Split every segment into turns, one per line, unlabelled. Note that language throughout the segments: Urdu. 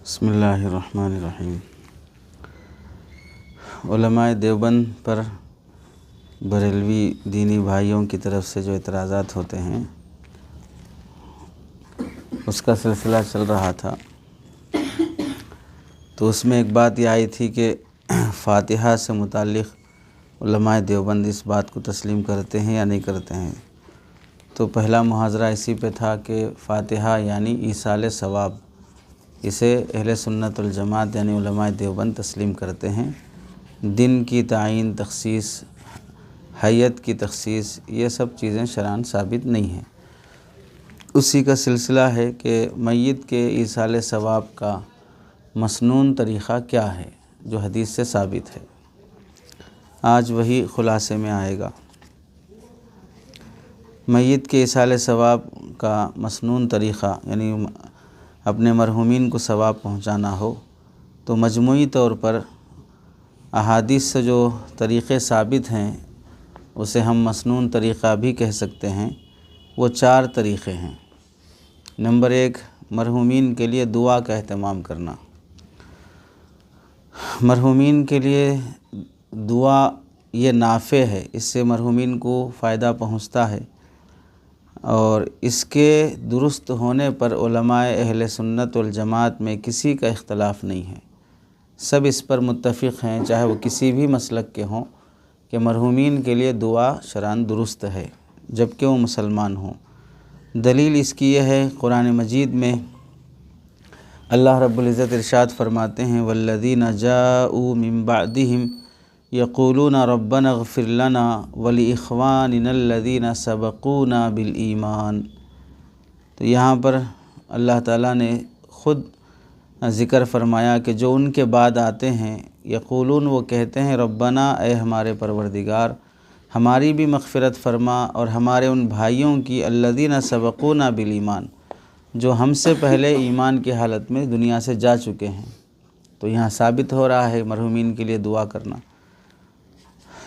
بسم اللہ الرحمن الرحیم۔ علماء دیوبند پر بریلوی دینی بھائیوں کی طرف سے جو اعتراضات ہوتے ہیں اس کا سلسلہ چل رہا تھا، تو اس میں ایک بات یہ آئی تھی کہ فاتحہ سے متعلق علماء دیوبند اس بات کو تسلیم کرتے ہیں یا نہیں کرتے ہیں۔ تو پہلا محاضرہ اسی پہ تھا کہ فاتحہ یعنی ایصال ثواب، اسے اہل سنت والجماعت یعنی علماء دیوبند تسلیم کرتے ہیں۔ دن کی تعین، تخصیص، حیت کی تخصیص، یہ سب چیزیں شرعاً ثابت نہیں ہیں۔ اسی کا سلسلہ ہے کہ میت کے ایصال ثواب کا مسنون طریقہ کیا ہے جو حدیث سے ثابت ہے۔ آج وہی خلاصے میں آئے گا۔ میت کے ایصال ثواب کا مسنون طریقہ یعنی اپنے مرحومین کو ثواب پہنچانا ہو تو مجموعی طور پر احادیث سے جو طریقے ثابت ہیں اسے ہم مسنون طریقہ بھی کہہ سکتے ہیں۔ وہ 4 طریقے ہیں۔ نمبر 1، مرحومین کے لیے دعا کا اہتمام کرنا۔ مرحومین کے لیے دعا یہ نافع ہے، اس سے مرحومین کو فائدہ پہنچتا ہے، اور اس کے درست ہونے پر علماء اہل سنت والجماعت میں کسی کا اختلاف نہیں ہے۔ سب اس پر متفق ہیں، چاہے وہ کسی بھی مسلک کے ہوں، کہ مرحومین کے لیے دعا شرعاً درست ہے جبکہ وہ مسلمان ہوں۔ دلیل اس کی یہ ہے، قرآن مجید میں اللہ رب العزت ارشاد فرماتے ہیں والذین جاءوا من بعدہم یقولون ربنا اغفر لنا ولاخواننا الذین سبقونا بالایمان۔ تو یہاں پر اللہ تعالیٰ نے خود ذکر فرمایا کہ جو ان کے بعد آتے ہیں، یقولون وہ کہتے ہیں ربنا اے ہمارے پروردگار ہماری بھی مغفرت فرما اور ہمارے ان بھائیوں کی الذین سبقونا بالایمان جو ہم سے پہلے ایمان کی حالت میں دنیا سے جا چکے ہیں۔ تو یہاں ثابت ہو رہا ہے مرحومین کے لیے دعا کرنا،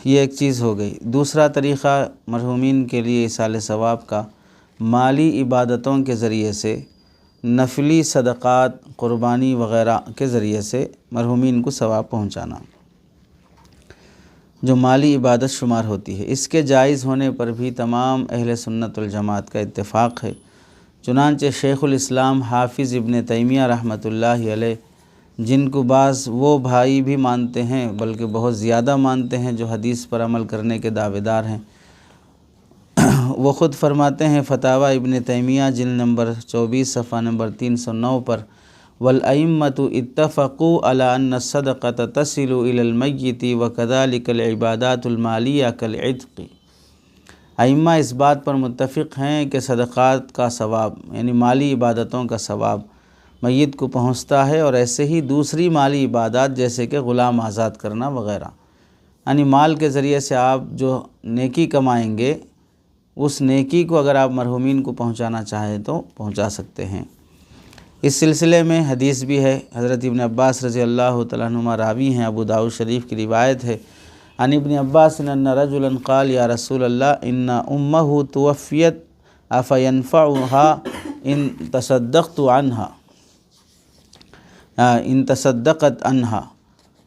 یہ ایک چیز ہو گئی۔ دوسرا طریقہ مرحومین کے لیے ایصال ثواب کا مالی عبادتوں کے ذریعے سے، نفلی صدقات، قربانی وغیرہ کے ذریعے سے مرحومین کو ثواب پہنچانا، جو مالی عبادت شمار ہوتی ہے۔ اس کے جائز ہونے پر بھی تمام اہل سنت والجماعت کا اتفاق ہے۔ چنانچہ شیخ الاسلام حافظ ابن تیمیہ رحمۃ اللہ علیہ، جن کو بعض وہ بھائی بھی مانتے ہیں بلکہ بہت زیادہ مانتے ہیں جو حدیث پر عمل کرنے کے دعوے دار ہیں، وہ خود فرماتے ہیں فتاوی ابن تیمیہ جلد نمبر 24 صفحہ نمبر 309 پر والائمۃ اتفقوا علی ان الصدقۃ تصل الی المیت وکذلک العبادات المالیہ کالعتق۔ ائمہ اس بات پر متفق ہیں کہ صدقات کا ثواب یعنی مالی عبادتوں کا ثواب میت کو پہنچتا ہے، اور ایسے ہی دوسری مالی عبادات جیسے کہ غلام آزاد کرنا وغیرہ، یعنی مال کے ذریعے سے آپ جو نیکی کمائیں گے اس نیکی کو اگر آپ مرحومین کو پہنچانا چاہیں تو پہنچا سکتے ہیں۔ اس سلسلے میں حدیث بھی ہے، حضرت ابن عباس رضی اللہ تعالیٰ عنہما راوی ہیں، ابو داؤد شریف کی روایت ہے، عن ابن عباس ان رجلا قال یا رسول اللہ ان امہ توفیت افینفعها ان تصدقت عنها ان تصدقت عنها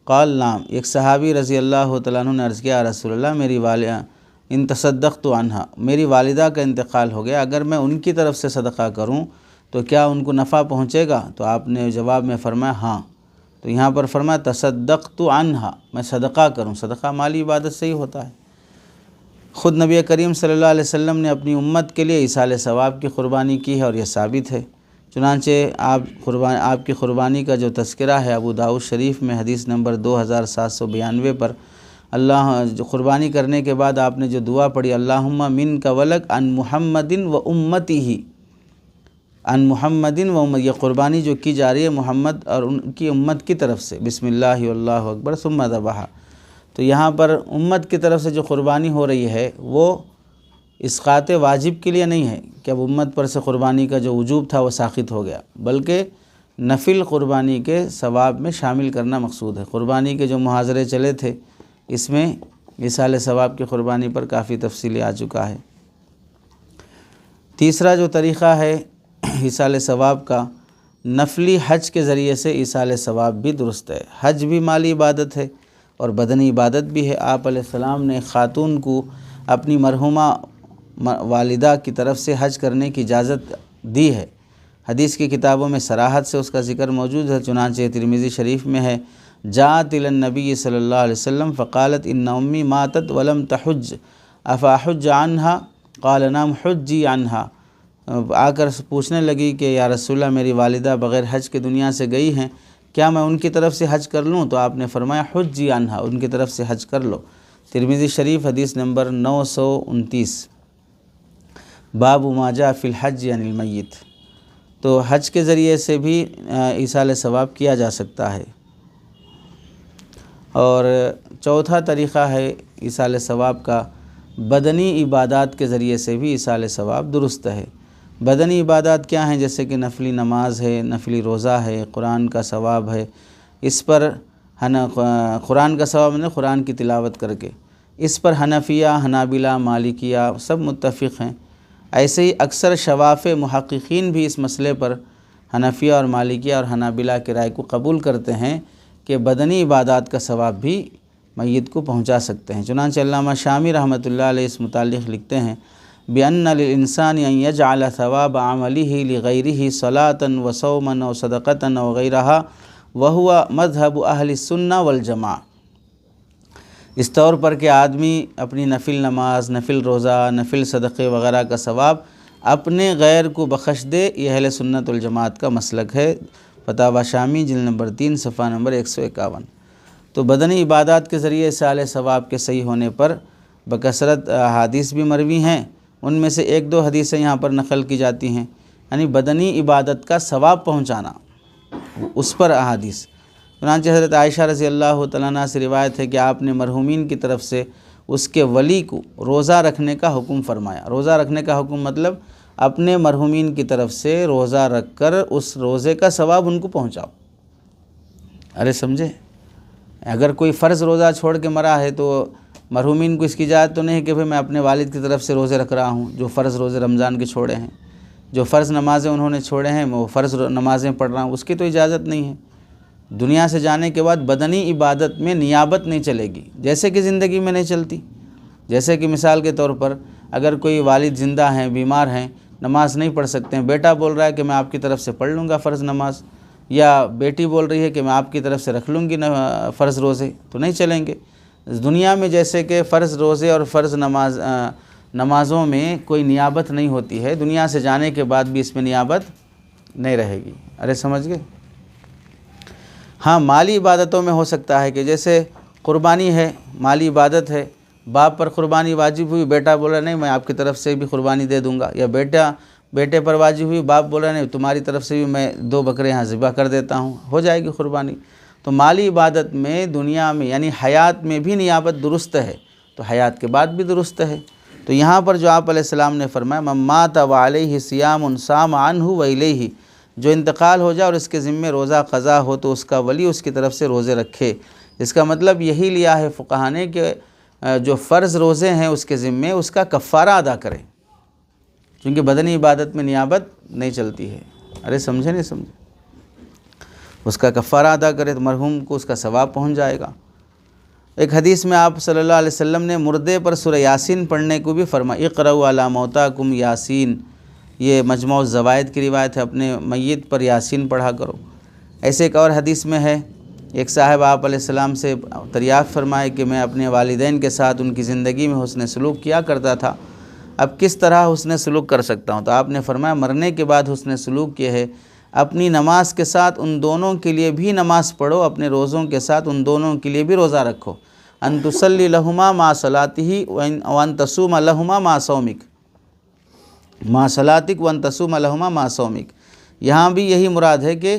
قال نعم۔ ایک صحابی رضی اللہ تعالیٰ عنہ نے عرض کیا رسول اللہ میری والدہ ان تصدقت عنها، میری والدہ کا انتقال ہو گیا، اگر میں ان کی طرف سے صدقہ کروں تو کیا ان کو نفع پہنچے گا؟ تو آپ نے جواب میں فرمایا ہاں۔ تو یہاں پر فرمایا تصدقت عنها، میں صدقہ کروں، صدقہ مالی عبادت سے ہی ہوتا ہے۔ خود نبی کریم صلی اللہ علیہ وسلم نے اپنی امت کے لیے ایصال ثواب کی قربانی کی ہے اور یہ ثابت ہے۔ چنانچہ آپ کی قربانی کا جو تذکرہ ہے ابو داؤد شریف میں حدیث نمبر 2792 پر اللہ جو قربانی کرنے کے بعد آپ نے جو دعا پڑھی اللہم منک ولک عن محمد و امتہ، عن محمد و امت، یہ قربانی جو کی جا رہی ہے محمد اور ان کی امت کی طرف سے، بسم اللہ واللہ اکبر ثم ذبح۔ تو یہاں پر امت کی طرف سے جو قربانی ہو رہی ہے وہ اسقاط واجب کے لیے نہیں ہے کہ اب امت پر سے قربانی کا جو وجوب تھا وہ ساقط ہو گیا، بلکہ نفل قربانی کے ثواب میں شامل کرنا مقصود ہے۔ قربانی کے جو محاضرے چلے تھے اس میں ایصال ثواب کی قربانی پر کافی تفصیلی آ چکا ہے۔ تیسرا جو طریقہ ہے ایصال ثواب کا نفلی حج کے ذریعے سے ایصال ثواب بھی درست ہے۔ حج بھی مالی عبادت ہے اور بدنی عبادت بھی ہے۔ آپ علیہ السلام نے خاتون کو اپنی مرحومہ والدہ کی طرف سے حج کرنے کی اجازت دی ہے۔ حدیث کی کتابوں میں صراحت سے اس کا ذکر موجود ہے، چنانچہ ترمذی شریف میں ہے، جاءت الی النبی صلی اللہ علیہ وسلم فقالت ان امی ماتت ولم تحج افاحج عنہا قال نعم حجی عنہا۔ آ کر پوچھنے لگی کہ یا رسول اللہ میری والدہ بغیر حج کے دنیا سے گئی ہیں، کیا میں ان کی طرف سے حج کر لوں؟ تو آپ نے فرمایا حجی عنہا، ان کی طرف سے حج کر لو۔ ترمذی شریف حدیث نمبر 929۔ باب ما جاء فی الحج عن المیت۔ تو حج کے ذریعے سے بھی ایصال ثواب کیا جا سکتا ہے۔ اور چوتھا طریقہ ہے ایصال ثواب کا، بدنی عبادات کے ذریعے سے بھی ایصال ثواب درست ہے۔ بدنی عبادات کیا ہیں؟ جیسے کہ نفلی نماز ہے، نفلی روزہ ہے، قرآن کا ثواب ہے، اس پر قرآن کا ثواب نہیں، قرآن کی تلاوت کر کے، اس پر حنفیہ، حنابلہ، مالکیہ سب متفق ہیں۔ ایسے ہی اکثر شواف محققین بھی اس مسئلے پر حنفیہ اور مالکیہ اور حنابلہ کی رائے کو قبول کرتے ہیں کہ بدنی عبادات کا ثواب بھی میت کو پہنچا سکتے ہیں۔ چنانچہ علامہ شامی رحمۃ اللہ علیہ اس متعلق لکھتے ہیں بِأَنَّ لِلْإِنسَانِ أَن يَجْعَلَ ثَوَابَ عَمَلِهِ لِغَيْرِهِ صَلَاةً وَصَوْمًا وَصَدَقَةً وغیرہ وَهُوَ مَذْهَبُ أَهْلِ السُّنَّةِ وَالْجَمَاعَةِ۔ اس طور پر کہ آدمی اپنی نفل نماز، نفل روزہ، نفل صدقے وغیرہ کا ثواب اپنے غیر کو بخش دے، یہ اہل سنت والجماعت کا مسلک ہے۔ فتاوی شامی جلد نمبر 3 صفحہ نمبر 151۔ تو بدنی عبادات کے ذریعے ایصال ثواب کے صحیح ہونے پر بکثرت احادیث بھی مروی ہیں، ان میں سے ایک دو حدیثیں یہاں پر نقل کی جاتی ہیں، یعنی بدنی عبادت کا ثواب پہنچانا، اس پر احادیث۔ چنانچہ حضرت عائشہ رضی اللہ تعالیٰ عنہ سے روایت ہے کہ آپ نے مرحومین کی طرف سے اس کے ولی کو روزہ رکھنے کا حکم فرمایا۔ روزہ رکھنے کا حکم مطلب اپنے مرحومین کی طرف سے روزہ رکھ کر اس روزے کا ثواب ان کو پہنچاؤ۔ ارے سمجھے؟ اگر کوئی فرض روزہ چھوڑ کے مرا ہے تو مرحومین کو اس کی اجازت تو نہیں کہ بھئی میں اپنے والد کی طرف سے روزے رکھ رہا ہوں، جو فرض روزے رمضان کے چھوڑے ہیں، جو فرض نمازیں انہوں نے چھوڑے ہیں میں وہ فرض نمازیں پڑھ رہا ہوں، اس کی تو اجازت نہیں ہے۔ دنیا سے جانے کے بعد بدنی عبادت میں نیابت نہیں چلے گی، جیسے کہ زندگی میں نہیں چلتی۔ جیسے کہ مثال کے طور پر اگر کوئی والد زندہ ہیں، بیمار ہیں، نماز نہیں پڑھ سکتے ہیں، بیٹا بول رہا ہے کہ میں آپ کی طرف سے پڑھ لوں گا فرض نماز، یا بیٹی بول رہی ہے کہ میں آپ کی طرف سے رکھ لوں گی فرض روزے، تو نہیں چلیں گے۔ دنیا میں جیسے کہ فرض روزے اور فرض نمازوں میں کوئی نیابت نہیں ہوتی ہے، دنیا سے جانے کے بعد بھی اس میں نیابت نہیں رہے گی۔ ارے سمجھ گئے؟ ہاں مالی عبادتوں میں ہو سکتا ہے کہ جیسے قربانی ہے، مالی عبادت ہے، باپ پر قربانی واجب ہوئی، بیٹا بولا نہیں میں آپ کی طرف سے بھی قربانی دے دوں گا، یا بیٹے پر واجب ہوئی، باپ بولا نہیں تمہاری طرف سے بھی میں 2 بکرے یہاں ذبح کر دیتا ہوں، ہو جائے گی قربانی۔ تو مالی عبادت میں دنیا میں یعنی حیات میں بھی نیابت درست ہے، تو حیات کے بعد بھی درست ہے۔ تو یہاں پر جو آپ علیہ السلام نے فرمایا من مات وعلیہ صیام صام عنہ والیہ، جو انتقال ہو جائے اور اس کے ذمے روزہ قضا ہو تو اس کا ولی اس کی طرف سے روزے رکھے۔ اس کا مطلب یہی لیا ہے فقہا نے کہ جو فرض روزے ہیں اس کے ذمے اس کا کفارہ ادا کرے، کیونکہ بدنی عبادت میں نیابت نہیں چلتی ہے۔ ارے سمجھے نہیں سمجھے؟ اس کا کفارہ ادا کرے تو مرحوم کو اس کا ثواب پہنچ جائے گا۔ ایک حدیث میں آپ صلی اللہ علیہ وسلم نے مردے پر سورہ یاسین پڑھنے کو بھی فرمایا، اقرؤوا علی موتاکم یاسین، یہ مجموع الزوائد کی روایت ہے، اپنے میت پر یاسین پڑھا کرو۔ ایسے ایک اور حدیث میں ہے، ایک صاحب آپ علیہ السلام سے دریافت فرمائے کہ میں اپنے والدین کے ساتھ ان کی زندگی میں حسن سلوک کیا کرتا تھا، اب کس طرح حسن سلوک کر سکتا ہوں؟ تو آپ نے فرمایا مرنے کے بعد حسن سلوک یہ ہے اپنی نماز کے ساتھ ان دونوں کے لیے بھی نماز پڑھو، اپنے روزوں کے ساتھ ان دونوں کے لیے بھی روزہ رکھو، ان تصلی لہما مع صلاتہ وان تصوم لہما مع صومک، مع صلاتک وان تصوم لہما مع صومک۔ یہاں بھی یہی مراد ہے کہ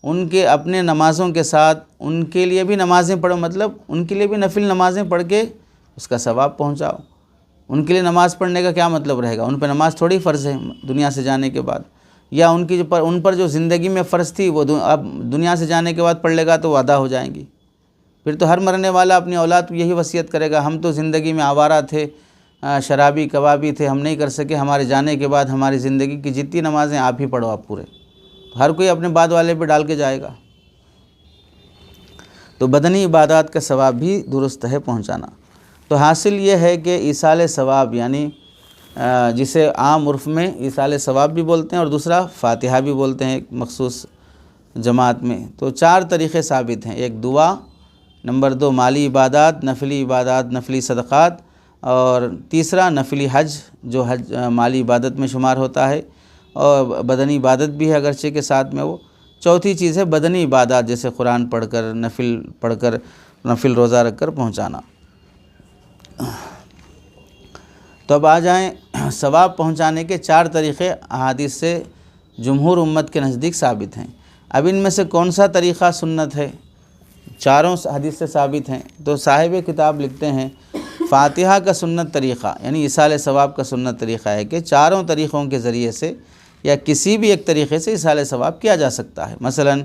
ان کے اپنے نمازوں کے ساتھ ان کے لیے بھی نمازیں پڑھو، مطلب ان کے لیے بھی نفل نمازیں پڑھ کے اس کا ثواب پہنچاؤ۔ ان کے لیے نماز پڑھنے کا کیا مطلب رہے گا؟ ان پہ نماز تھوڑی فرض ہے دنیا سے جانے کے بعد، یا ان پر جو زندگی میں فرض تھی وہ اب دنیا سے جانے کے بعد پڑھ لے گا تو وہ ادا ہو جائیں گی۔ پھر تو ہر مرنے والا اپنی اولاد کو یہی وصیت کرے گا، ہم تو زندگی میں آوارہ تھے، شرابی کبابی تھے، ہم نہیں کر سکے، ہمارے جانے کے بعد ہماری زندگی کی جتنی نمازیں آپ ہی پڑھو آپ پورے۔ ہر کوئی اپنے بعد والے پہ ڈال کے جائے گا۔ تو بدنی عبادات کا ثواب بھی درست ہے پہنچانا۔ تو حاصل یہ ہے کہ ایصال ثواب یعنی جسے عام عرف میں ایصال ثواب بھی بولتے ہیں اور دوسرا فاتحہ بھی بولتے ہیں ایک مخصوص جماعت میں۔ تو 4 طریقے ثابت ہیں، ایک دعا، نمبر 2 مالی عبادات، نفلی عبادات، نفلی صدقات، اور تیسرا نفلی حج جو حج مالی عبادت میں شمار ہوتا ہے اور بدنی عبادت بھی ہے اگرچہ کے ساتھ میں وہ۔ چوتھی چیز ہے بدنی عبادات جیسے قرآن پڑھ کر، نفل پڑھ کر، نفل روزہ رکھ کر پہنچانا۔ تو اب آ جائیں ثواب پہنچانے کے 4 طریقے احادیث سے جمہور امت کے نزدیک ثابت ہیں۔ اب ان میں سے کون سا طریقہ سنت ہے؟ چاروں حدیث سے ثابت ہیں۔ تو صاحب کتاب لکھتے ہیں فاتحہ کا سنت طریقہ یعنی ایصال ثواب کا سنت طریقہ ہے کہ چاروں طریقوں کے ذریعے سے یا کسی بھی ایک طریقے سے ایصال ثواب کیا جا سکتا ہے۔ مثلا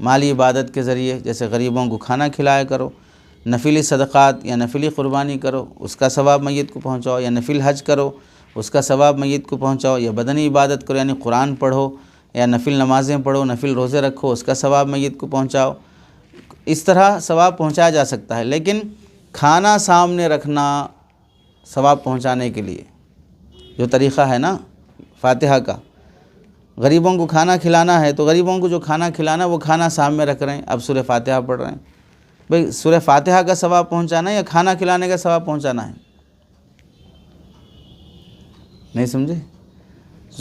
مالی عبادت کے ذریعے جیسے غریبوں کو کھانا کھلایا کرو، نفلی صدقات یا نفلی قربانی کرو، اس کا ثواب میت کو پہنچاؤ، یا نفل حج کرو، اس کا ثواب میت کو پہنچاؤ، یا بدنی عبادت کرو یعنی قرآن پڑھو یا نفل نمازیں پڑھو، نفل روزے رکھو، اس کا ثواب میت کو پہنچاؤ۔ اس طرح ثواب پہنچایا جا سکتا ہے۔ لیکن کھانا سامنے رکھنا ثواب پہنچانے کے لیے جو طریقہ ہے نا فاتحہ کا، غریبوں کو کھانا کھلانا ہے تو غریبوں کو جو کھانا کھلانا وہ کھانا سامنے رکھ رہے ہیں، اب سورہ فاتحہ پڑھ رہے ہیں، بھئی سورہ فاتحہ کا ثواب پہنچانا ہے یا کھانا کھلانے کا ثواب پہنچانا ہے؟ نہیں سمجھے؟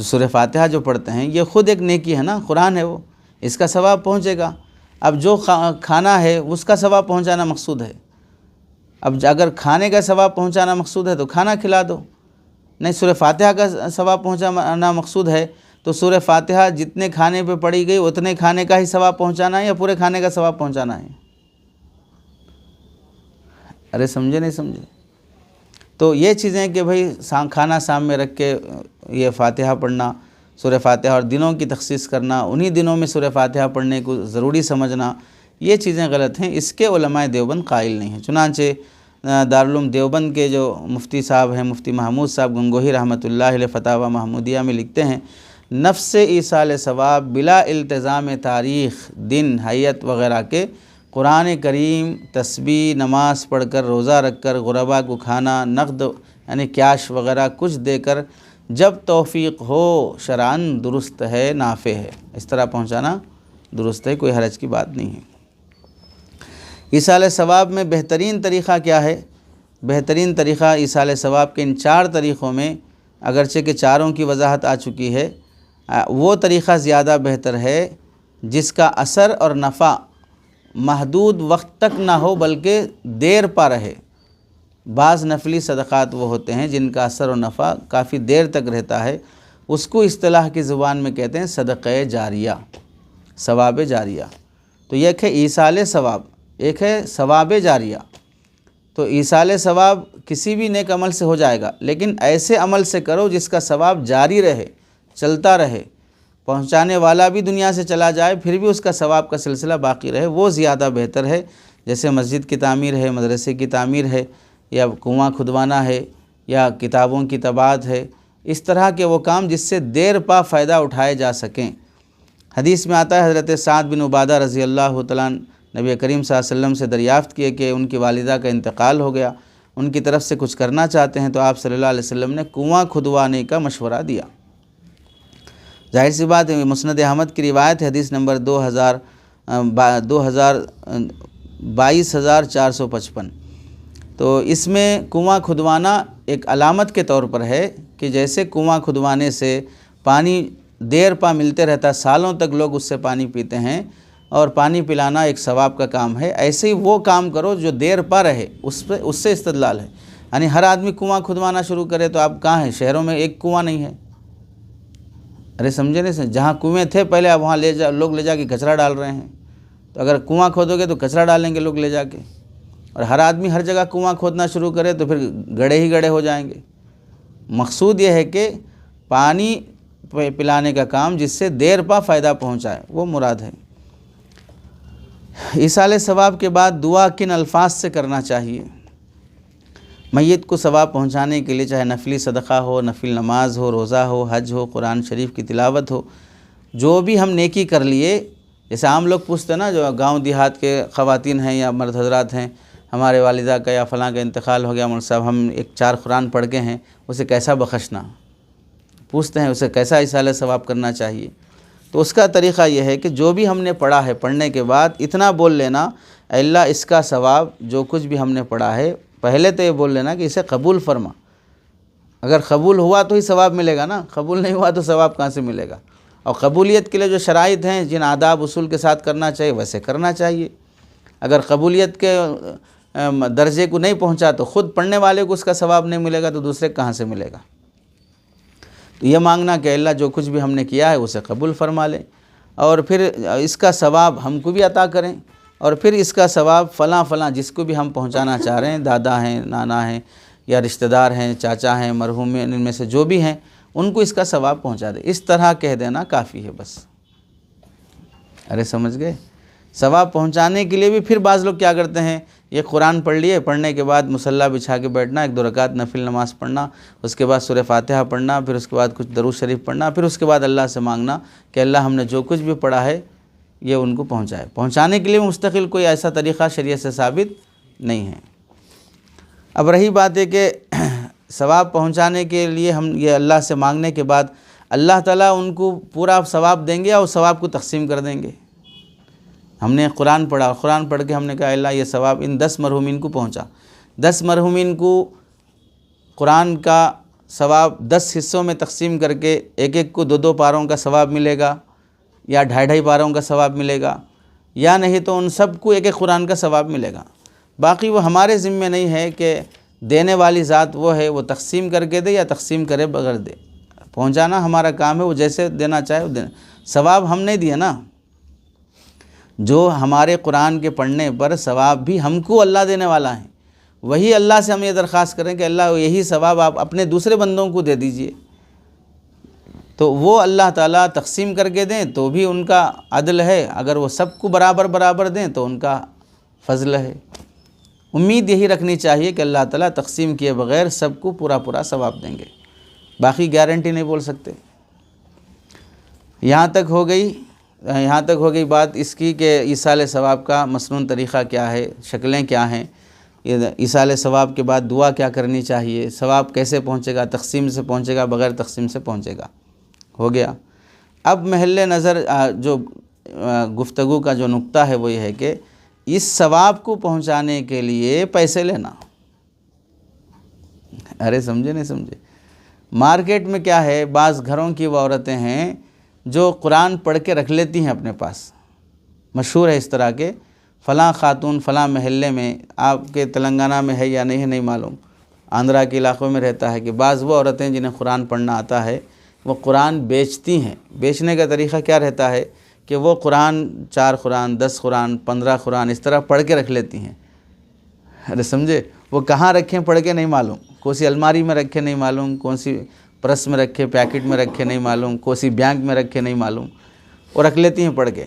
سورہ فاتحہ جو پڑھتے ہیں یہ خود ایک نیکی ہے نا، قرآن ہے وہ، اس کا ثواب پہنچے گا۔ اب جو کھانا ہے اس کا ثواب پہنچانا مقصود ہے۔ اب اگر کھانے کا ثواب پہنچانا مقصود ہے تو کھانا کھلا دو، نہیں سورہ فاتحہ کا ثواب پہنچانا مقصود ہے تو سورہ فاتحہ جتنے کھانے پہ پڑھی گئی اتنے کھانے کا ہی ثواب پہنچانا ہے یا پورے کھانے کا ثواب پہنچانا ہے؟ ارے سمجھے نہیں سمجھے؟ تو یہ چیزیں کہ بھئی کھانا سامنے رکھ کے یہ فاتحہ پڑھنا، سورہ فاتحہ اور دنوں کی تخصیص کرنا، انہی دنوں میں سورہ فاتحہ پڑھنے کو ضروری سمجھنا، یہ چیزیں غلط ہیں، اس کے علماء دیوبند قائل نہیں ہیں۔ چنانچہ دارالعلوم دیوبند کے جو مفتی صاحب ہیں، مفتی محمود صاحب گنگوہی رحمۃ اللہ علیہ فتاوی محمودیہ میں لکھتے ہیں نفس ایصال ثواب بلا التزام تاریخ، دن، حیت وغیرہ کے قرآن کریم، تسبیح، نماز پڑھ کر، روزہ رکھ کر، غربا کو کھانا، نقد یعنی کیش وغیرہ کچھ دے کر جب توفیق ہو شرعاً درست ہے، نافع ہے، اس طرح پہنچانا درست ہے، کوئی حرج کی بات نہیں ہے۔ ایصال ثواب میں بہترین طریقہ کیا ہے؟ بہترین طریقہ ایصال ثواب کے ان 4 طریقوں میں اگرچہ کہ چاروں کی وضاحت آ چکی ہے، وہ طریقہ زیادہ بہتر ہے جس کا اثر اور نفع محدود وقت تک نہ ہو بلکہ دیر پا رہے۔ بعض نفلی صدقات وہ ہوتے ہیں جن کا اثر و نفع کافی دیر تک رہتا ہے، اس کو اصطلاح کی زبان میں کہتے ہیں صدقہ جاریہ، ثواب جاریہ۔ تو ایک ہے ایصال ثواب، ایک ہے ثواب جاریہ۔ تو ایصال ثواب کسی بھی نیک عمل سے ہو جائے گا، لیکن ایسے عمل سے کرو جس کا ثواب جاری رہے، چلتا رہے، پہنچانے والا بھی دنیا سے چلا جائے پھر بھی اس کا ثواب کا سلسلہ باقی رہے، وہ زیادہ بہتر ہے۔ جیسے مسجد کی تعمیر ہے، مدرسے کی تعمیر ہے، یا کنواں کھدوانا ہے، یا کتابوں کی طباعت ہے، اس طرح کے وہ کام جس سے دیر پا فائدہ اٹھائے جا سکیں۔ حدیث میں آتا ہے حضرت سعد بن عبادہ رضی اللہ تعالیٰ نبی کریم صلی اللہ علیہ وسلم سے دریافت کیے کہ ان کی والدہ کا انتقال ہو گیا، ان کی طرف سے کچھ کرنا چاہتے ہیں، تو آپ صلی اللہ علیہ وسلم نے کنواں کھدوانے کا مشورہ دیا۔ ظاہر سی بات ہے، مسند احمد کی روایت ہے، حدیث نمبر 22,455۔ تو اس میں کنواں کھدوانا ایک علامت کے طور پر ہے کہ جیسے کنواں کھدوانے سے پانی دیر پا ملتے رہتا، سالوں تک لوگ اس سے پانی پیتے ہیں، اور پانی پلانا ایک ثواب کا کام ہے، ایسے ہی وہ کام کرو جو دیر پا رہے، اس سے استدلال ہے۔ یعنی ہر آدمی کنواں کھدوانا شروع کرے تو آپ کہاں ہیں؟ شہروں میں ایک کنواں نہیں ہے۔ ارے سمجھے نہیں؟ جہاں کنویں تھے پہلے اب وہاں لوگ لے جا کے کچرا ڈال رہے ہیں، تو اگر کنواں کھودو گے تو کچرا ڈالیں گے لوگ لے جا کے، اور ہر آدمی ہر جگہ کنواں کھودنا شروع کرے تو پھر گڑھے ہی گڑھے ہو جائیں گے۔ مقصود یہ ہے کہ پانی پلانے کا کام جس سے دیر پا فائدہ پہنچائے، وہ مراد ہے۔ ایصال ثواب کے بعد دعا کن الفاظ سے کرنا چاہیے؟ میت کو ثواب پہنچانے کے لیے چاہے نفلی صدقہ ہو، نفل نماز ہو، روزہ ہو، حج ہو، قرآن شریف کی تلاوت ہو، جو بھی ہم نیکی کر لیے، جیسے عام لوگ پوچھتے ہیں نا، جو گاؤں دیہات کے خواتین ہیں یا مرد حضرات ہیں، ہمارے والدہ کا یا فلاں کا انتقال ہو گیا مول صاحب، ہم ایک 4 قرآن پڑھ کے ہیں، اسے کیسا بخشنا، پوچھتے ہیں اسے کیسا ایصال ثواب کرنا چاہیے۔ تو اس کا طریقہ یہ ہے کہ جو بھی ہم نے پڑھا ہے، پڑھنے کے بعد اتنا بول لینا، اے اللہ اس کا ثواب جو کچھ بھی ہم نے پڑھا ہے، پہلے تو یہ بول لینا کہ اسے قبول فرما۔ اگر قبول ہوا تو ہی ثواب ملے گا نا، قبول نہیں ہوا تو ثواب کہاں سے ملے گا؟ اور قبولیت کے لیے جو شرائط ہیں، جن آداب اصول کے ساتھ کرنا چاہیے ویسے کرنا چاہیے۔ اگر قبولیت کے درجے کو نہیں پہنچا تو خود پڑھنے والے کو اس کا ثواب نہیں ملے گا تو دوسرے کہاں سے ملے گا؟ تو یہ مانگنا کہ اللہ جو کچھ بھی ہم نے کیا ہے اسے قبول فرما لے، اور پھر اس کا ثواب ہم کو بھی عطا کریں، اور پھر اس کا ثواب فلاں فلاں جس کو بھی ہم پہنچانا چاہ رہے ہیں، دادا ہیں، نانا ہیں، یا رشتہ دار ہیں، چاچا ہیں، مرحوم ان میں سے جو بھی ہیں، ان کو اس کا ثواب پہنچا دے۔ اس طرح کہہ دینا کافی ہے بس۔ ارے سمجھ گئے؟ ثواب پہنچانے کے لیے بھی پھر بعض لوگ کیا کرتے ہیں، یہ قرآن پڑھ لیے، پڑھنے کے بعد مصلی بچھا کے بیٹھنا، 1-2 رکعت نفل نماز پڑھنا، اس کے بعد سورہ فاتحہ پڑھنا، پھر اس کے بعد کچھ درود شریف پڑھنا، پھر اس کے بعد اللہ سے مانگنا کہ اللہ ہم نے جو کچھ بھی پڑھا ہے یہ ان کو پہنچائے۔ پہنچانے کے لیے مستقل کوئی ایسا طریقہ شریعت سے ثابت نہیں ہے۔ اب رہی بات ہے کہ ثواب پہنچانے کے لیے ہم یہ اللہ سے مانگنے کے بعد اللہ تعالیٰ ان کو پورا ثواب دیں گے اور ثواب کو تقسیم کر دیں گے۔ ہم نے قرآن پڑھا، قرآن پڑھ کے ہم نے کہا اللہ یہ ثواب ان 10 مرحومین کو پہنچا، 10 مرحومین کو قرآن کا ثواب 10 حصوں میں تقسیم کر کے ایک ایک کو 2-2 پاروں کا ثواب ملے گا، یا 2.5 پاروں کا ثواب ملے گا، یا نہیں تو ان سب کو ایک ایک قرآن کا ثواب ملے گا۔ باقی وہ ہمارے ذمہ نہیں ہے کہ دینے والی ذات وہ ہے، وہ تقسیم کر کے دے یا تقسیم کرے بغیر دے، پہنچانا ہمارا کام ہے، وہ جیسے دینا چاہے وہ دینا۔ ثواب ہم نہیں دیا نا، جو ہمارے قرآن کے پڑھنے پر ثواب بھی ہم کو اللہ دینے والا ہے، وہی اللہ سے ہم یہ درخواست کریں کہ اللہ یہی ثواب آپ اپنے دوسرے بندوں کو دے دیجئے، تو وہ اللہ تعالیٰ تقسیم کر کے دیں تو بھی ان کا عدل ہے، اگر وہ سب کو برابر برابر دیں تو ان کا فضل ہے۔ امید یہی رکھنی چاہیے کہ اللہ تعالیٰ تقسیم کیے بغیر سب کو پورا پورا ثواب دیں گے، باقی گارنٹی نہیں بول سکتے۔ یہاں تک ہو گئی بات اس کی کہ ایصال ثواب کا مسنون طریقہ کیا ہے، شکلیں کیا ہیں، ایصال ثواب کے بعد دعا کیا کرنی چاہیے، ثواب کیسے پہنچے گا، تقسیم سے پہنچے گا بغیر تقسیم سے پہنچے گا، ہو گیا۔ اب محل نظر جو گفتگو کا جو نقطہ ہے وہ یہ ہے کہ اس ثواب کو پہنچانے کے لیے پیسے لینا۔ ارے سمجھے نہیں سمجھے؟ مارکیٹ میں کیا ہے، بعض گھروں کی وہ عورتیں ہیں جو قرآن پڑھ کے رکھ لیتی ہیں اپنے پاس، مشہور ہے اس طرح کے، فلاں خاتون فلاں محلے میں، آپ کے تلنگانہ میں ہے یا نہیں معلوم، آندھرا کے علاقوں میں رہتا ہے کہ بعض وہ عورتیں جنہیں قرآن پڑھنا آتا ہے وہ قرآن بیچتی ہیں۔ بیچنے کا طریقہ کیا رہتا ہے کہ وہ قرآن 4 قرآن 10 قرآن 15 قرآن اس طرح پڑھ کے رکھ لیتی ہیں۔ ارے سمجھے؟ وہ کہاں رکھیں پڑھ کے نہیں معلوم، کون سی الماری میں رکھے نہیں معلوم، کون سی پرس میں رکھے، پیکٹ میں رکھے نہیں معلوم، کون سی بینک میں رکھے نہیں معلوم، وہ رکھ لیتی ہیں پڑھ کے۔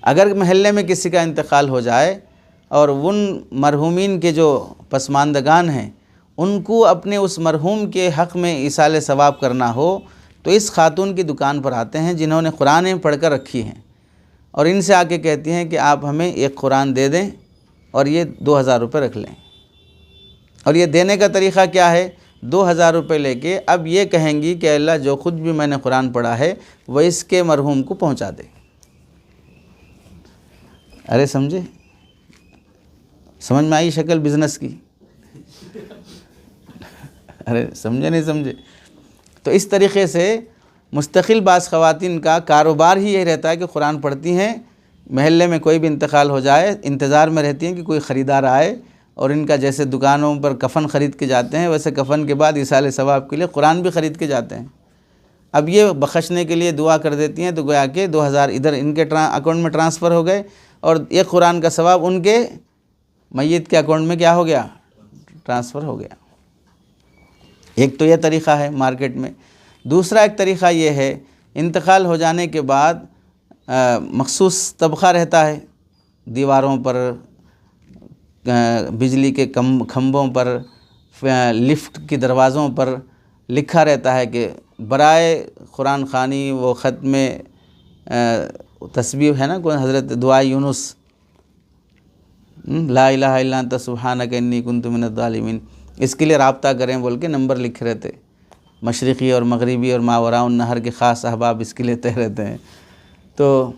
اگر محلے میں کسی کا انتقال ہو جائے اور ان مرحومین کے جو پسماندگان ہیں ان کو اپنے اس مرحوم کے حق میں ایصال ثواب کرنا ہو تو اس خاتون کی دکان پر آتے ہیں جنہوں نے قرآن پڑھ کر رکھی ہیں، اور ان سے آ کے کہتی ہیں کہ آپ ہمیں ایک قرآن دے دیں اور یہ 2000 روپے رکھ لیں۔ اور یہ دینے کا طریقہ کیا ہے، 2000 روپے لے کے اب یہ کہیں گی کہ اللہ جو خود بھی میں نے قرآن پڑھا ہے وہ اس کے مرحوم کو پہنچا دے۔ ارے سمجھے؟ سمجھ میں آئی شکل بزنس کی؟ ارے سمجھے نہیں سمجھے؟ تو اس طریقے سے مستقل بعض خواتین کا کاروبار ہی یہ رہتا ہے کہ قرآن پڑھتی ہیں، محلے میں کوئی بھی انتقال ہو جائے انتظار میں رہتی ہیں کہ کوئی خریدار آئے، اور ان کا جیسے دکانوں پر کفن خرید کے جاتے ہیں ویسے کفن کے بعد ایصال ثواب کے لیے قرآن بھی خرید کے جاتے ہیں۔ اب یہ بخشنے کے لیے دعا کر دیتی ہیں تو گویا کہ 2000 ادھر ان کے اکاؤنٹ میں ٹرانسفر ہو گئے، اور ایک قرآن کا ثواب ان کے میت کے اکاؤنٹ میں کیا ہو گیا، ٹرانسفر ہو گیا۔ ایک تو یہ طریقہ ہے مارکیٹ میں۔ دوسرا ایک طریقہ یہ ہے، انتقال ہو جانے کے بعد مخصوص طبقہ رہتا ہے، دیواروں پر، بجلی کے کھمبوں پر، لفٹ کے دروازوں پر لکھا رہتا ہے کہ برائے قرآن خوانی وہ ختم تسبیح ہے نا، کوئی حضرت دعا یونس، لا الہ الا انت سبحانک انی کنت من الظالمین، اس کے لیے رابطہ کریں بول کے نمبر لکھ رہے تھے، مشرقی اور مغربی اور ماوراء النہر کے خاص احباب اس کے لیے تہ رہتے ہیں۔ تو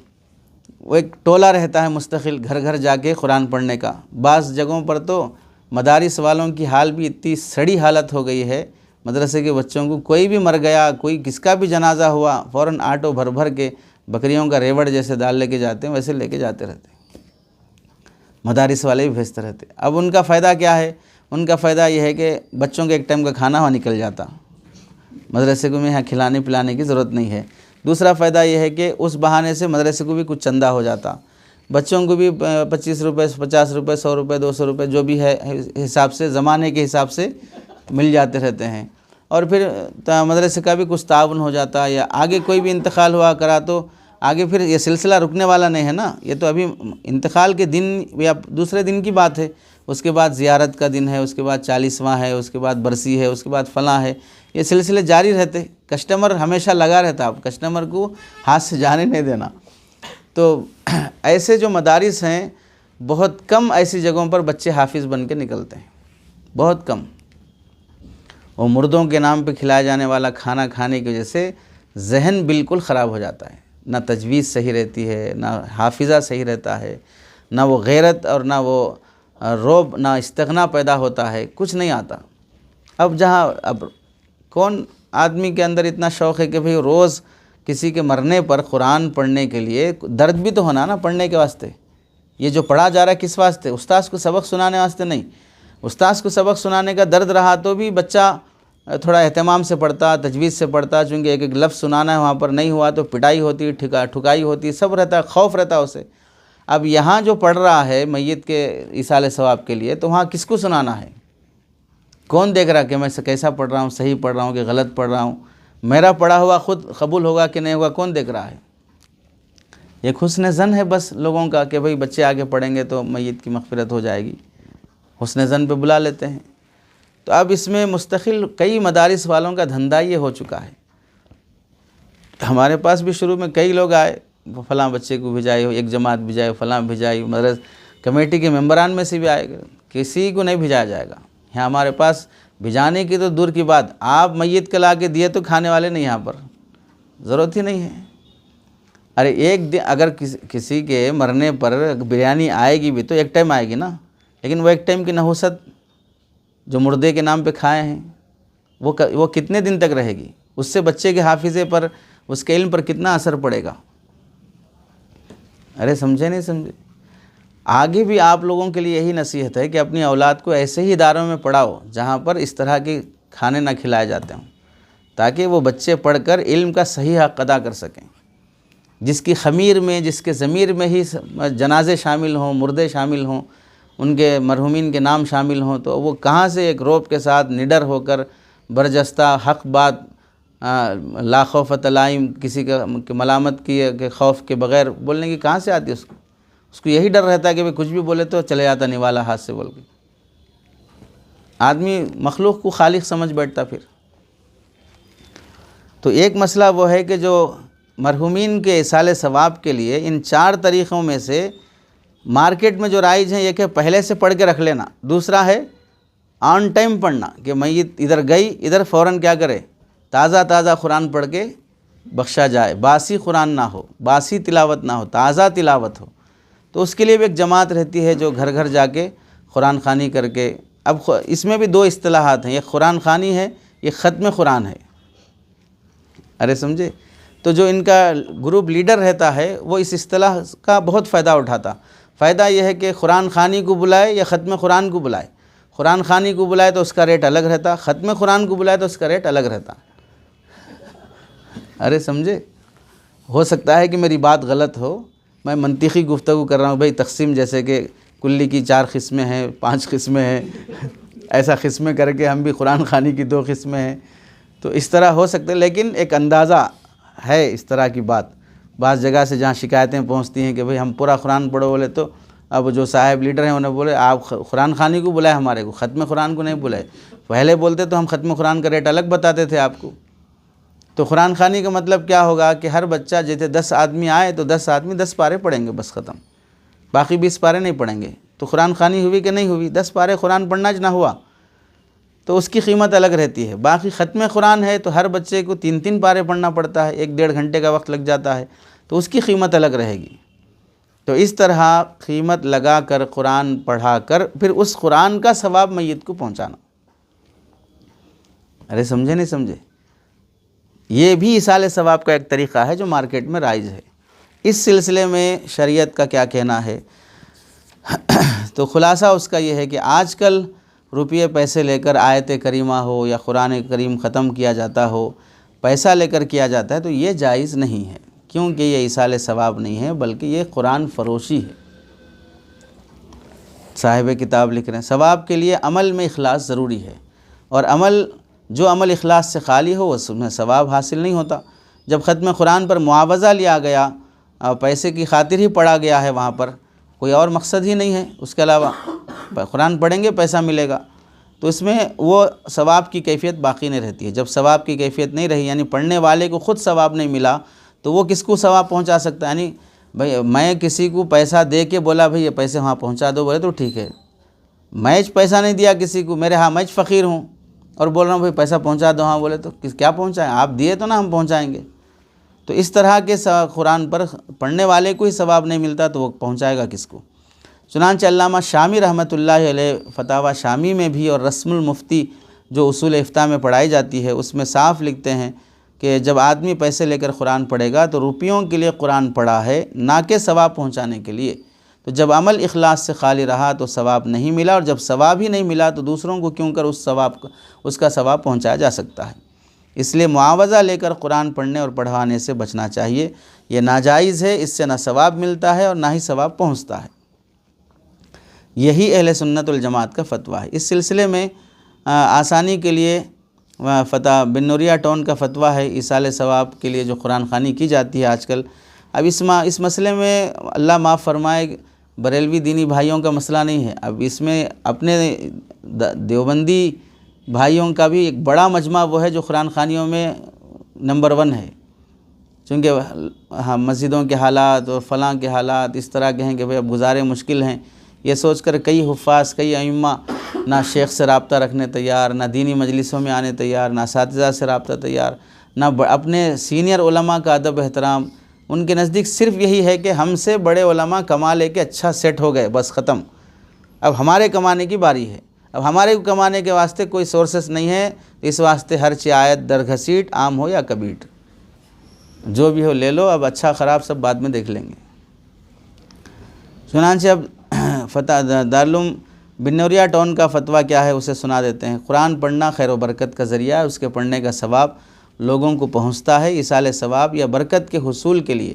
وہ ایک ٹولہ رہتا ہے مستقل گھر گھر جا کے قرآن پڑھنے کا۔ بعض جگہوں پر تو مدارس والوں کی حال بھی اتنی سڑی حالت ہو گئی ہے، مدرسے کے بچوں کو کوئی بھی مر گیا، کوئی کس کا بھی جنازہ ہوا، فوراً آٹو بھر بھر کے بکریوں کا ریوڑ جیسے دال لے کے جاتے ہیں ویسے لے کے جاتے رہتے ہیں، مدارس والے بھی بھیجتے رہتے ہیں۔ اب ان کا فائدہ کیا ہے؟ ان کا فائدہ یہ ہے کہ بچوں کے ایک ٹائم کا کھانا وہاں نکل جاتا، مدرسے کو میں یہاں کھلانے پلانے کی ضرورت نہیں ہے۔ دوسرا فائدہ یہ ہے کہ اس بہانے سے مدرسے کو بھی کچھ چندہ ہو جاتا، بچوں کو بھی 25 روپے 50 روپے 100 روپے 200 روپے جو بھی ہے حساب سے، زمانے کے حساب سے مل جاتے رہتے ہیں، اور پھر مدرسے کا بھی کچھ تعاون ہو جاتا، یا آگے کوئی بھی انتقال ہوا کرا تو آگے پھر یہ سلسلہ رکنے والا نہیں ہے نا، یہ تو ابھی انتقال کے دن یا دوسرے دن کی بات ہے، اس کے بعد زیارت کا دن ہے، اس کے بعد 40واں ہے، اس کے بعد برسی ہے، اس کے بعد فلاں ہے، یہ سلسلے جاری رہتے، کسٹمر ہمیشہ لگا رہتا، آپ کسٹمر کو ہاتھ سے جانے نہیں دینا۔ تو ایسے جو مدارس ہیں بہت کم ایسی جگہوں پر بچے حافظ بن کے نکلتے ہیں، بہت کم۔ وہ مردوں کے نام پہ کھلایا جانے والا کھانا کھانے کی وجہ سے ذہن بالکل خراب ہو جاتا ہے، نہ تجوید صحیح رہتی ہے، نہ حافظہ صحیح رہتا ہے، نہ وہ غیرت اور نہ وہ رعب، نہ استغنا پیدا ہوتا ہے، کچھ نہیں آتا۔ اب کون آدمی کے اندر اتنا شوق ہے کہ بھئی روز کسی کے مرنے پر قرآن پڑھنے کے لیے درد بھی تو ہونا نا پڑھنے کے واسطے، یہ جو پڑھا جا رہا ہے کس واسطے؟ استاذ کو سبق سنانے واسطے نہیں، استاذ کو سبق سنانے کا درد رہا تو بھی بچہ تھوڑا اہتمام سے پڑھتا، تجوید سے پڑھتا، چونکہ ایک ایک لفظ سنانا ہے وہاں پر نہیں ہوا تو پٹائی ہوتی، ٹھکائی ہوتی، سب رہتا ہے، خوف رہتا ہے اسے۔ اب یہاں جو پڑھ رہا ہے میت کے ایصال ثواب کے لیے تو وہاں کس کو سنانا ہے؟ کون دیکھ رہا کہ میں کیسا پڑھ رہا ہوں، صحیح پڑھ رہا ہوں کہ غلط پڑھ رہا ہوں؟ میرا پڑھا ہوا خود قبول ہوگا کہ نہیں ہوگا کون دیکھ رہا ہے؟ ایک حسن ظن ہے بس لوگوں کا کہ بھئی بچے آگے پڑھیں گے تو میت کی مغفرت ہو جائے گی، حسن ظن پہ بلا لیتے ہیں۔ تو اب اس میں مستقل کئی مدارس والوں کا دھندا یہ ہو چکا ہے۔ ہمارے پاس بھی شروع میں کئی لوگ آئے، فلاں بچے کو بھیجائے، ایک جماعت بھیجائے، فلاں بھیجائی، مدرس کمیٹی کے ممبران میں سے بھی آئے گا، کسی کو نہیں بھیجایا جائے گا یہاں ہمارے پاس۔ بھیجانے کی تو دور کی بات، آپ میت کے لا کے دیے تو کھانے والے نہیں، یہاں پر ضرورت ہی نہیں ہے۔ ارے ایک دن اگر کسی کے مرنے پر بریانی آئے گی بھی تو ایک ٹائم آئے گی نا، لیکن وہ ایک ٹائم کی نحوست جو مردے کے نام پہ کھائے ہیں وہ کتنے دن تک رہے گی؟ اس سے بچے کے حافظے پر، اس کے علم پر کتنا اثر پڑے گا؟ ارے سمجھے نہیں سمجھے؟ آگے بھی آپ لوگوں کے لیے یہی نصیحت ہے کہ اپنی اولاد کو ایسے ہی اداروں میں پڑھاؤ جہاں پر اس طرح کے کھانے نہ کھلائے جاتے ہوں، تاکہ وہ بچے پڑھ کر علم کا صحیح حق ادا کر سکیں۔ جس کی خمیر میں، جس کے ضمیر میں ہی جنازے شامل ہوں، مردے شامل ہوں، ان کے مرحومین کے نام شامل ہوں، تو وہ کہاں سے ایک روب کے ساتھ نڈر ہو کر برجستہ حق بات، لا خوفۃ لائم، کسی کا ملامت کیے کہ خوف کے بغیر بولنے کی کہاں سے آتی ہے اس کو یہی ڈر رہتا ہے کہ کچھ بھی بولے تو چلے جاتا نوالا ہاتھ سے بول کے۔ آدمی مخلوق کو خالق سمجھ بیٹھتا پھر۔ تو ایک مسئلہ وہ ہے کہ جو مرحومین کے ایصال ثواب کے لیے ان 4 طریقوں میں سے مارکیٹ میں جو رائج ہیں، یہ کہ پہلے سے پڑھ کے رکھ لینا، دوسرا ہے آن ٹائم پڑھنا، کہ میت ادھر گئی ادھر فوراً کیا کرے، تازہ قرآن پڑھ کے بخشا جائے، باسی قرآن نہ ہو، باسی تلاوت نہ ہو، تازہ تلاوت ہو۔ تو اس کے لیے بھی ایک جماعت رہتی ہے جو گھر گھر جا کے قرآن خوانی کر کے، اب اس میں بھی 2 اصطلاحات ہیں، ایک قرآن خوانی ہے، ایک ختم قرآن ہے۔ ارے سمجھے؟ تو جو ان کا گروپ لیڈر رہتا ہے وہ اس اصطلاح کا بہت فائدہ اٹھاتا۔ فائدہ یہ ہے کہ قرآن خوانی کو بلائے یا ختم قرآن کو بلائے، قرآن خوانی کو بلائے تو اس کا ریٹ الگ رہتا، ختم قرآن کو بلائے تو اس کا ریٹ الگ رہتا۔ ارے سمجھے؟ ہو سکتا ہے کہ میری بات غلط ہو، میں منطقی گفتگو کر رہا ہوں، بھئی تقسیم جیسے کہ کلی کی 4 قسمیں ہیں، 5 قسمیں ہیں، ایسا قسمیں کر کے ہم بھی قرآن خوانی کی 2 قسمیں ہیں، تو اس طرح ہو سکتا ہے، لیکن ایک اندازہ ہے اس طرح کی بات۔ بعض جگہ سے جہاں شکایتیں پہنچتی ہیں کہ بھئی ہم پورا قرآن پڑھو بولے، تو اب جو صاحب لیڈر ہیں انہیں بولے آپ قرآن خوانی کو بلائے، ہمارے کو ختم قرآن کو نہیں بلائے۔ پہلے بولتے تو ہم ختم قرآن کا ریٹ الگ بتاتے تھے آپ کو، تو قرآن خوانی کا مطلب کیا ہوگا کہ ہر بچہ جیسے 10 آدمی آئے تو 10 آدمی 10 پارے پڑھیں گے، بس ختم، باقی 20 پارے نہیں پڑھیں گے۔ تو قرآن خوانی ہوئی کہ نہیں ہوئی؟ 10 پارے قرآن پڑھنا نہ ہوا تو اس کی قیمت الگ رہتی ہے۔ باقی ختم قرآن ہے تو ہر بچے کو 3 پارے پڑھنا پڑتا ہے، 1-1.5 گھنٹے کا وقت لگ جاتا ہے، تو اس کی قیمت الگ رہے گی۔ تو اس طرح قیمت لگا کر قرآن پڑھا کر پھر اس قرآن کا ثواب میت کو پہنچانا۔ ارے سمجھے نہیں سمجھے؟ یہ بھی ایصال ثواب کا ایک طریقہ ہے جو مارکیٹ میں رائج ہے۔ اس سلسلے میں شریعت کا کیا کہنا ہے؟ تو خلاصہ اس کا یہ ہے کہ آج کل روپیے پیسے لے کر آیت کریمہ ہو یا قرآن کریم ختم کیا جاتا ہو، پیسہ لے کر کیا جاتا ہے، تو یہ جائز نہیں ہے، کیونکہ یہ ایصال ثواب نہیں ہے بلکہ یہ قرآن فروشی ہے۔ صاحب کتاب لکھ رہے ہیں ثواب کے لیے عمل میں اخلاص ضروری ہے، اور جو عمل اخلاص سے خالی ہو اس میں ثواب حاصل نہیں ہوتا۔ جب ختم قرآن پر معاوضہ لیا گیا، پیسے کی خاطر ہی پڑھا گیا ہے، وہاں پر کوئی اور مقصد ہی نہیں ہے اس کے علاوہ، قرآن پڑھیں گے پیسہ ملے گا، تو اس میں وہ ثواب کی کیفیت باقی نہیں رہتی ہے۔ جب ثواب کی کیفیت نہیں رہی، یعنی پڑھنے والے کو خود ثواب نہیں ملا، تو وہ کس کو ثواب پہنچا سکتا ہے؟ یعنی بھئی میں کسی کو پیسہ دے کے بولا بھئی یہ پیسے وہاں پہنچا دو، بولے تو ٹھیک ہے، میں پیسہ نہیں دیا کسی کو، میرے ہاں میں فقیر ہوں اور بول رہا ہوں بھئی پیسہ پہنچا دو، ہاں بولے تو کیا پہنچائیں؟ آپ دیے تو نہ ہم پہنچائیں گے۔ تو اس طرح کے قرآن پر پڑھنے والے کو ہی ثواب نہیں ملتا تو وہ پہنچائے گا کس کو؟ چنانچہ علامہ شامی رحمۃ اللہ علیہ فتاوی شامی میں بھی اور رسم المفتی جو اصول افتاء میں پڑھائی جاتی ہے اس میں صاف لکھتے ہیں کہ جب آدمی پیسے لے کر قرآن پڑھے گا تو روپیوں کے لیے قرآن پڑھا ہے، نہ کہ ثواب پہنچانے کے لیے۔ تو جب عمل اخلاص سے خالی رہا تو ثواب نہیں ملا، اور جب ثواب ہی نہیں ملا تو دوسروں کو کیوں کر اس کا ثواب پہنچایا جا سکتا ہے۔ اس لیے معاوضہ لے کر قرآن پڑھنے اور پڑھوانے سے بچنا چاہیے، یہ ناجائز ہے، اس سے نہ ثواب ملتا ہے اور نہ ہی ثواب پہنچتا ہے۔ یہی اہل سنت والجماعت کا فتویٰ ہے۔ اس سلسلے میں آسانی کے لیے بن نوریہ ٹون کا فتویٰ ہے ایصال ثواب کے لیے جو قرآن خوانی کی جاتی ہے آج کل۔ اب اس مسئلے میں اللہ معاف فرمائے بریلوی دینی بھائیوں کا مسئلہ نہیں ہے، اب اس میں اپنے دیوبندی بھائیوں کا بھی ایک بڑا مجمع وہ ہے جو قرآن خوانیوں میں نمبر 1 ہے، چونکہ ہاں مسجدوں کے حالات اور فلاں کے حالات اس طرح کے ہیں کہ بھئی اب گزارے مشکل ہیں، یہ سوچ کر کئی حفاظ کئی ائمہ نہ شیخ سے رابطہ رکھنے تیار، نہ دینی مجلسوں میں آنے تیار، نہ اساتذہ سے رابطہ تیار، نہ اپنے سینئر علماء کا ادب احترام۔ ان کے نزدیک صرف یہی ہے کہ ہم سے بڑے علماء کما لے کے اچھا سیٹ ہو گئے، بس ختم، اب ہمارے کمانے کی باری ہے، اب ہمارے کمانے کے واسطے کوئی سورسز نہیں ہے، اس واسطے ہر آیت در گھسیٹ عام ہو یا کبیٹ، جو بھی ہو لے لو، اب اچھا خراب سب بعد میں دیکھ لیں گے۔ چنانچہ اب دارالعلوم بن نوریہ ٹون کا فتویٰ کیا ہے اسے سنا دیتے ہیں۔ قرآن پڑھنا خیر و برکت کا ذریعہ ہے، اس کے پڑھنے کا ثواب لوگوں کو پہنچتا ہے۔ ایصال ثواب یا برکت کے حصول کے لیے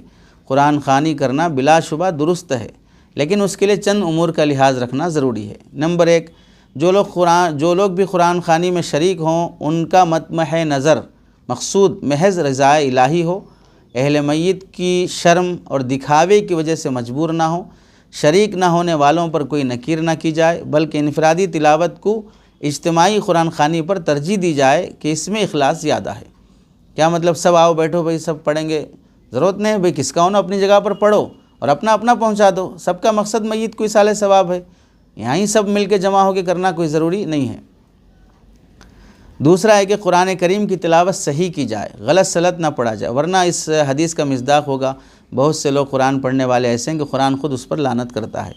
قرآن خوانی کرنا بلا شبہ درست ہے، لیکن اس کے لیے چند امور کا لحاظ رکھنا ضروری ہے۔ نمبر 1، جو لوگ بھی قرآن خوانی میں شریک ہوں ان کا مطمح نظر مقصود محض رضا الہی ہو، اہل میت کی شرم اور دکھاوے کی وجہ سے مجبور نہ ہو، شریک نہ ہونے والوں پر کوئی نکیر نہ کی جائے، بلکہ انفرادی تلاوت کو اجتماعی قرآن خوانی پر ترجیح دی جائے کہ اس میں اخلاص زیادہ ہے۔ کیا مطلب سب آؤ بیٹھو بھئی سب پڑھیں گے؟ ضرورت نہیں ہے بھئی، کس کا ہونا اپنی جگہ پر پڑھو اور اپنا اپنا پہنچا دو، سب کا مقصد میت کو ایصال ثواب ہے، یہاں ہی سب مل کے جمع ہو کے کرنا کوئی ضروری نہیں ہے۔ دوسرا ہے کہ قرآن کریم کی تلاوت صحیح کی جائے، غلط سلط نہ پڑھا جائے، ورنہ اس حدیث کا مصداق ہوگا بہت سے لوگ قرآن پڑھنے والے ایسے ہیں کہ قرآن خود اس پر لعنت کرتا ہے۔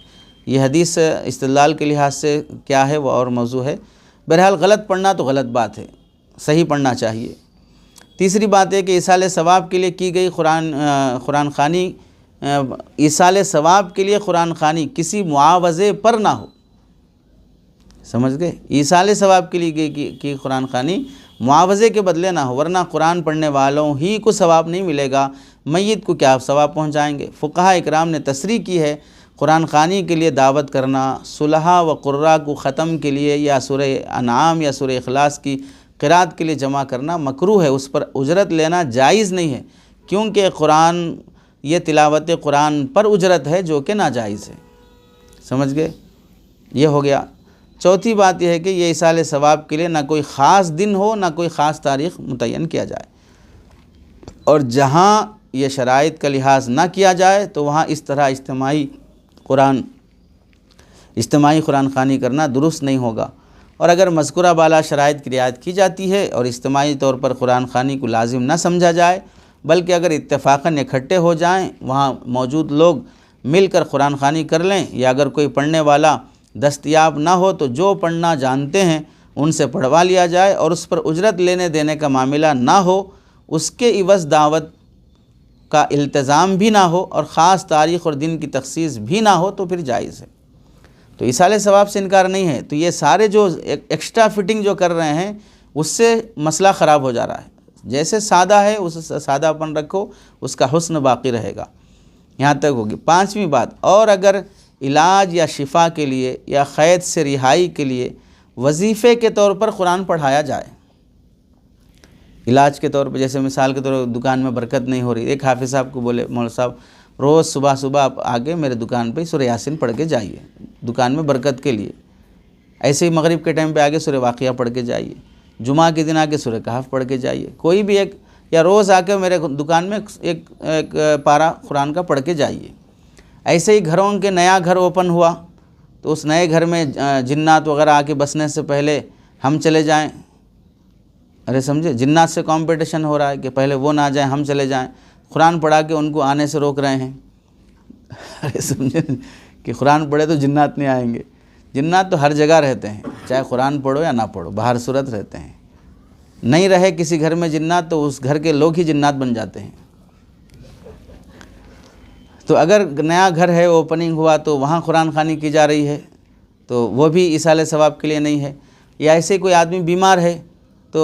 یہ حدیث استدلال کے لحاظ سے کیا ہے وہ اور موضوع ہے، بہرحال غلط پڑھنا تو غلط بات ہے، صحیح پڑھنا چاہیے۔ تیسری بات ہے کہ ایصال ثواب کے لیے کی گئی قرآن خوانی، ایصال ثواب کے لیے قرآن خوانی کسی معاوضے پر نہ ہو، سمجھ گئے؟ ایصال ثواب کے لیے کی قرآن خوانی معاوضے کے بدلے نہ ہو، ورنہ قرآن پڑھنے والوں ہی کو ثواب نہیں ملے گا، میت کو کیا ثواب پہنچائیں گے۔ فقہاء اکرام نے تصریح کی ہے قرآن خوانی کے لیے دعوت کرنا، صلحاء و قراء کو ختم کے لیے یا سورہ انعام یا سورہ اخلاص کی قرات کے لیے جمع کرنا مکروہ ہے، اس پر اجرت لینا جائز نہیں ہے، کیونکہ یہ تلاوت قرآن پر اجرت ہے جو کہ ناجائز ہے، سمجھ گئے؟ یہ ہو گیا۔ چوتھی بات یہ ہے کہ یہ ایصال ثواب کے لیے نہ کوئی خاص دن ہو نہ کوئی خاص تاریخ متعین کیا جائے۔ اور جہاں یہ شرائط کا لحاظ نہ کیا جائے تو وہاں اس طرح اجتماعی قرآن خوانی کرنا درست نہیں ہوگا۔ اور اگر مذکورہ بالا شرائط کی رعایت کی جاتی ہے اور اجتماعی طور پر قرآن خوانی کو لازم نہ سمجھا جائے، بلکہ اگر اتفاقاً اکٹھے ہو جائیں، وہاں موجود لوگ مل کر قرآن خوانی کر لیں، یا اگر کوئی پڑھنے والا دستیاب نہ ہو تو جو پڑھنا جانتے ہیں ان سے پڑھوا لیا جائے، اور اس پر اجرت لینے دینے کا معاملہ نہ ہو، اس کے عوض دعوت کا التزام بھی نہ ہو، اور خاص تاریخ اور دن کی تخصیص بھی نہ ہو، تو پھر جائز ہے۔ تو ایصال ثواب سے انکار نہیں ہے۔ تو یہ سارے جو ایکسٹرا فٹنگ جو کر رہے ہیں اس سے مسئلہ خراب ہو جا رہا ہے۔ جیسے سادہ ہے اس سادہ پن رکھو، اس کا حسن باقی رہے گا۔ یہاں تک ہوگی۔ پانچویں بات، اور اگر علاج یا شفا کے لیے یا قید سے رہائی کے لیے وظیفے کے طور پر قرآن پڑھایا جائے، علاج کے طور پر، جیسے مثال کے طور پر دکان میں برکت نہیں ہو رہی، ایک حافظ صاحب کو بولے مولانا صاحب روز صبح آپ آگے میرے دکان پہ سورہ یاسین پڑھ کے جائیے دکان میں برکت کے لیے، ایسے ہی مغرب کے ٹائم پہ آگے سورہ واقعہ پڑھ کے جائیے، جمعہ کے دن آگے سورہ کہف پڑھ کے جائیے، کوئی بھی ایک، یا روز آ کے میرے دکان میں ایک پارہ قرآن کا پڑھ کے جائیے۔ ایسے ہی گھروں کے نیا گھر اوپن ہوا تو اس نئے گھر میں جنات وغیرہ آ کے بسنے سے پہلے ہم چلے جائیں، ارے سمجھے، جنات سے کمپٹیشن ہو رہا ہے کہ پہلے وہ نہ جائیں ہم چلے جائیں، قرآن پڑھا کے ان کو آنے سے روک رہے ہیں۔ ارے سمجھے کہ قرآن پڑھے تو جنات نہیں آئیں گے، جنات تو ہر جگہ رہتے ہیں، چاہے قرآن پڑھو یا نہ پڑھو، باہر صورت رہتے ہیں۔ نہیں رہے کسی گھر میں جنات تو اس گھر کے لوگ ہی جنات بن جاتے ہیں۔ تو اگر نیا گھر ہے اوپننگ ہوا تو وہاں قرآن خوانی کی جا رہی ہے تو وہ بھی ایصال ثواب کے لیے نہیں ہے۔ یا ایسے کوئی آدمی بیمار ہے تو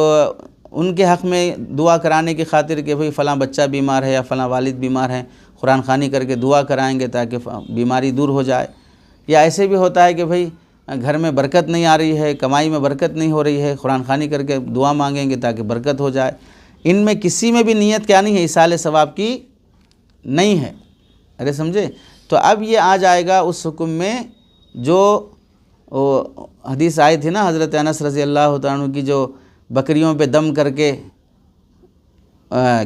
ان کے حق میں دعا کرانے کی خاطر کہ بھئی فلاں بچہ بیمار ہے یا فلاں والد بیمار ہیں، قرآن خوانی کر کے دعا کرائیں گے تاکہ بیماری دور ہو جائے۔ یا ایسے بھی ہوتا ہے کہ بھئی گھر میں برکت نہیں آ رہی ہے، کمائی میں برکت نہیں ہو رہی ہے، قرآن خوانی کر کے دعا مانگیں گے تاکہ برکت ہو جائے۔ ان میں کسی میں بھی نیت کیا نہیں ہے، ایصال ثواب کی نہیں ہے۔ ارے سمجھے؟ تو اب یہ آ جائے گا اس حکم میں جو حدیث آئی تھی نا حضرت انس رضی اللہ تعالیٰ عنہ کی، جو بکریوں پہ دم کر کے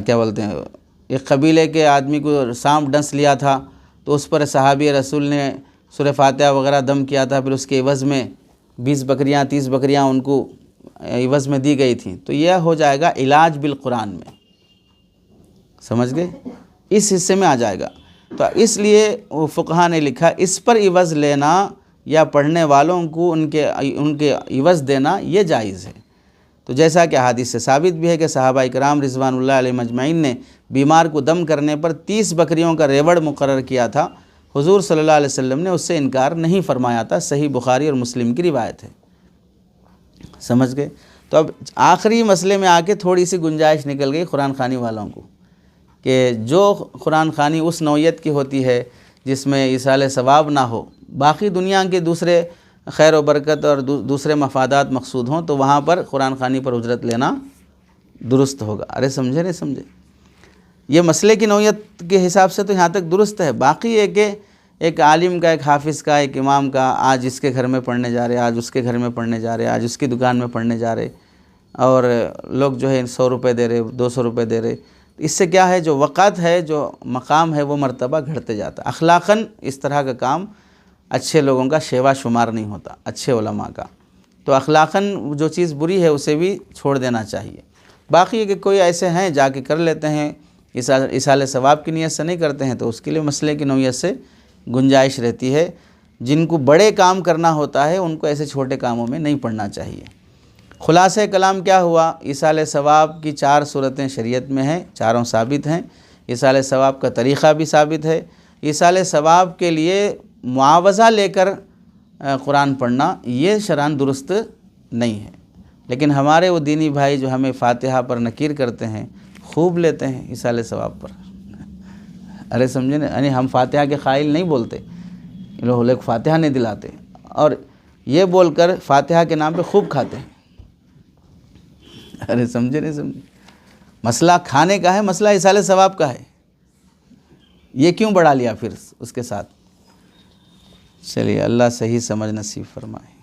کیا بولتے ہیں، ایک قبیلے کے آدمی کو سانپ ڈنس لیا تھا تو اس پر صحابی رسول نے سورہ فاتحہ وغیرہ دم کیا تھا، پھر اس کے عوض میں 20 بکریاں 30 بکریاں ان کو عوض میں دی گئی تھیں۔ تو یہ ہو جائے گا علاج بالقرآن میں، سمجھ گئے؟ اس حصے میں آ جائے گا۔ تو اس لیے فقہا نے لکھا اس پر عوض لینا یا پڑھنے والوں کو ان کے عوض دینا یہ جائز ہے۔ تو جیسا کہ حدیث سے ثابت بھی ہے کہ صحابہ کرام رضوان اللہ علیہ مجمعین نے بیمار کو دم کرنے پر 30 بکریوں کا ریوڑ مقرر کیا تھا، حضور صلی اللہ علیہ وسلم نے اس سے انکار نہیں فرمایا تھا، صحیح بخاری اور مسلم کی روایت ہے، سمجھ گئے؟ تو اب آخری مسئلے میں آ کے تھوڑی سی گنجائش نکل گئی قرآن خوانی والوں کو، کہ جو قرآن خوانی اس نوعیت کی ہوتی ہے جس میں ایصال ثواب نہ ہو، باقی دنیا کے دوسرے خیر و برکت اور دوسرے مفادات مقصود ہوں تو وہاں پر قرآن خوانی پر اجرت لینا درست ہوگا۔ ارے سمجھے نہیں سمجھے؟ یہ مسئلے کی نوعیت کے حساب سے تو یہاں تک درست ہے، باقی ہے کہ ایک عالم کا، ایک حافظ کا، ایک امام کا، آج اس کے گھر میں پڑھنے جا رہے، آج اس کے گھر میں پڑھنے جا رہے، آج اس کی دکان میں پڑھنے جا رہے، اور لوگ جو ہے 100 روپے دے رہے، 200 روپے دے رہے، اس سے کیا ہے، جو وقت ہے، جو مقام ہے، وہ مرتبہ گھٹتے جاتا۔ اخلاقاً اس طرح کا کام اچھے لوگوں کا شیوا شمار نہیں ہوتا، اچھے علماء کا۔ تو اخلاقاً جو چیز بری ہے اسے بھی چھوڑ دینا چاہیے۔ باقی کہ کوئی ایسے ہیں جا کے کر لیتے ہیں، ایصال ثواب کی نیت سے نہیں کرتے ہیں، تو اس کے لیے مسئلے کی نوعیت سے گنجائش رہتی ہے۔ جن کو بڑے کام کرنا ہوتا ہے ان کو ایسے چھوٹے کاموں میں نہیں پڑھنا چاہیے۔ خلاصہ کلام کیا ہوا؟ ایصال ثواب کی 4 صورتیں شریعت میں ہیں، چاروں ثابت ہیں۔ ایصال ثواب کا طریقہ بھی ثابت ہے۔ ایصال ثواب کے لیے معاوضہ لے کر قرآن پڑھنا یہ شرعاً درست نہیں ہے، لیکن ہمارے وہ دینی بھائی جو ہمیں فاتحہ پر نکیر کرتے ہیں خوب لیتے ہیں ایصال ثواب پر۔ ارے سمجھے نا، یعنی ہم فاتحہ کے قائل نہیں بولتے، لوگ فاتحہ نہیں دلاتے، اور یہ بول کر فاتحہ کے نام پہ خوب کھاتے ہیں۔ ارے سمجھے نہیں سمجھے؟ مسئلہ کھانے کا ہے، مسئلہ ایصال ثواب کا ہے، یہ کیوں بڑھا لیا پھر اس کے ساتھ؟ چلیے اللہ صحیح سمجھ نصیب فرمائے۔